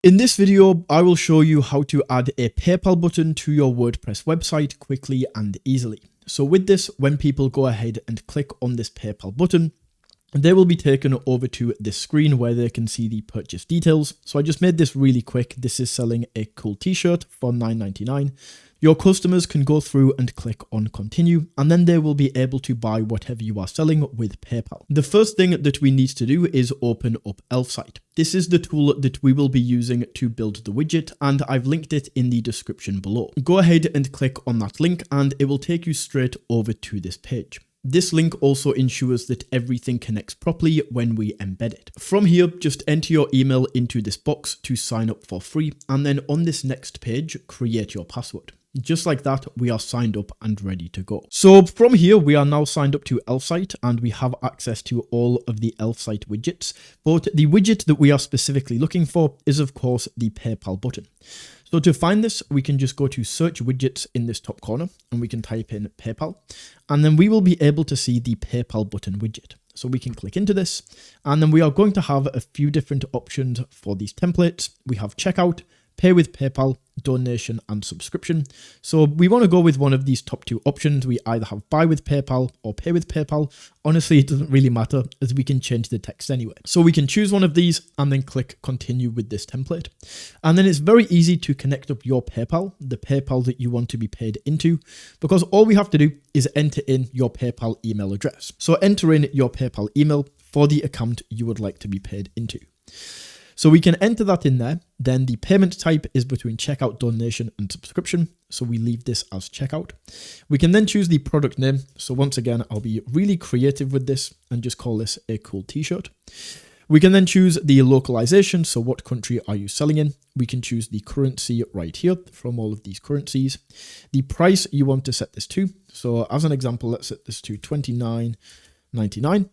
In this video, I will show you how to add a PayPal button to your WordPress website quickly and easily. So with this, when people go ahead and click on this PayPal button, they will be taken over to this screen where they can see the purchase details. So I just made this really quick. This is selling a cool t-shirt for $9.99. Your customers can go through and click on continue, and then they will be able to buy whatever you are selling with PayPal. The first thing that we need to do is open up Elfsight. This is the tool that we will be using to build the widget, and I've linked it in the description below. Go ahead and click on that link and it will take you straight over to this page. This link also ensures that everything connects properly when we embed it. From here, just enter your email into this box to sign up for free, and then on this next page, create your password. Just like that, we are signed up and ready to go. So from here, we are now signed up to Elfsight and we have access to all of the Elfsight widgets. But the widget that we are specifically looking for is, of course, the PayPal button. So to find this, we can just go to search widgets in this top corner and we can type in PayPal, and then we will be able to see the PayPal button widget. So we can click into this, and then we are going to have a few different options for these templates. We have checkout, pay with PayPal, donation, and subscription. So we want to go with one of these top two options. We either have buy with PayPal or pay with PayPal. Honestly, it doesn't really matter as we can change the text anyway. So we can choose one of these and then click continue with this template. And then it's very easy to connect up your PayPal, the PayPal that you want to be paid into, because all we have to do is enter in your PayPal email address. So enter in your PayPal email for the account you would like to be paid into. So we can enter that in there. Then the payment type is between checkout, donation, and subscription. So we leave this as checkout. We can then choose the product name. So once again, I'll be really creative with this and just call this a cool t-shirt. We can then choose the localization. So what country are you selling in? We can choose the currency right here from all of these currencies. The price you want to set this to. So as an example, let's set this to $29.99.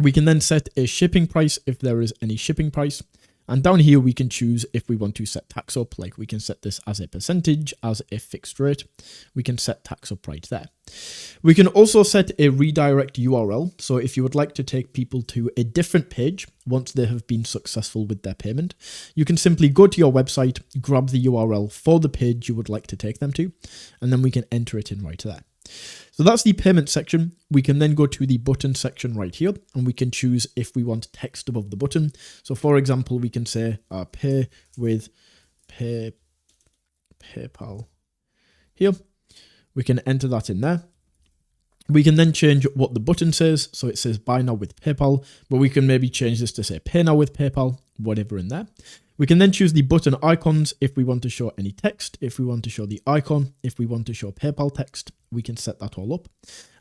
We can then set a shipping price if there is any shipping price. And down here, we can choose if we want to set tax up, like we can set this as a percentage, as a fixed rate. We can set tax up right there. We can also set a redirect URL. So if you would like to take people to a different page once they have been successful with their payment, you can simply go to your website, grab the URL for the page you would like to take them to, and then we can enter it in right there. So that's the payment section. We can then go to the button section right here, and we can choose if we want text above the button. So for example, we can say pay with PayPal here. We can enter that in there. We can then change what the button says. So it says buy now with PayPal, but we can maybe change this to say pay now with PayPal, whatever in there. We can then choose the button icons if we want to show any text, if we want to show the icon, if we want to show PayPal text, we can set that all up.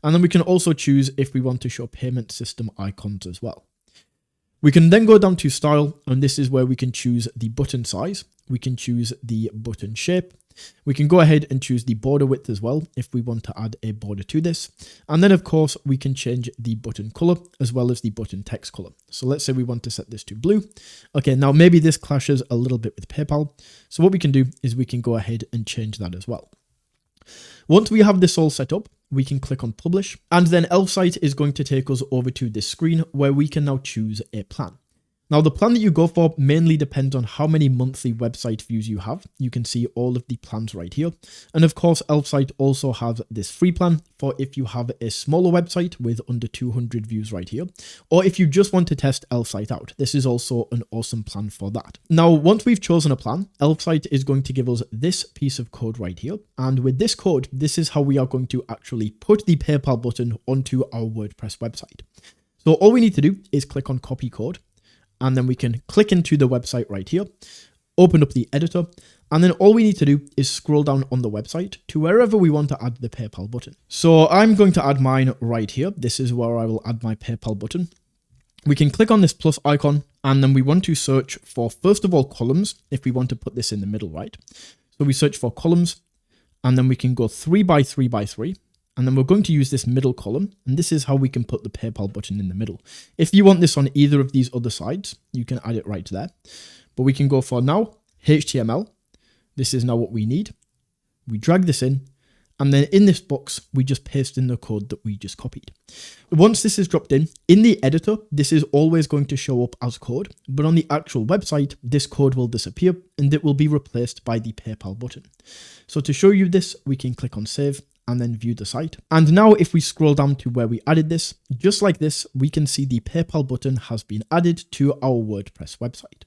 And then we can also choose if we want to show payment system icons as well. We can then go down to style, and this is where we can choose the button size. We can choose the button shape. We can go ahead and choose the border width as well if we want to add a border to this. And then of course, we can change the button color as well as the button text color. So let's say we want to set this to blue. Okay, now maybe this clashes a little bit with PayPal. So what we can do is we can go ahead and change that as well. Once we have this all set up, we can click on publish, and then Elfsight is going to take us over to this screen where we can now choose a plan. Now, the plan that you go for mainly depends on how many monthly website views you have. You can see all of the plans right here. And of course, Elfsight also has this free plan for if you have a smaller website with under 200 views right here, or if you just want to test Elfsight out. This is also an awesome plan for that. Now, once we've chosen a plan, Elfsight is going to give us this piece of code right here. And with this code, this is how we are going to actually put the PayPal button onto our WordPress website. So all we need to do is click on copy code. And then we can click into the website right here, open up the editor, and then all we need to do is scroll down on the website to wherever we want to add the PayPal button. So I'm going to add mine right here. This is where I will add my PayPal button. We can click on this plus icon, and then we want to search for, first of all, columns, if we want to put this in the middle, right? So we search for columns, and then we can go 3 by 3 by 3. And then we're going to use this middle column, and this is how we can put the PayPal button in the middle. If you want this on either of these other sides, you can add it right there. But we can go for now HTML. This is now what we need. We drag this in, And then in this box, we just paste in the code that we just copied. Once this is dropped in the editor, this is always going to show up as code, but on the actual website, this code will disappear and it will be replaced by the PayPal button. So to show you this, we can click on save and then view the site. And now if we scroll down to where we added this, just like this, we can see the PayPal button has been added to our WordPress website.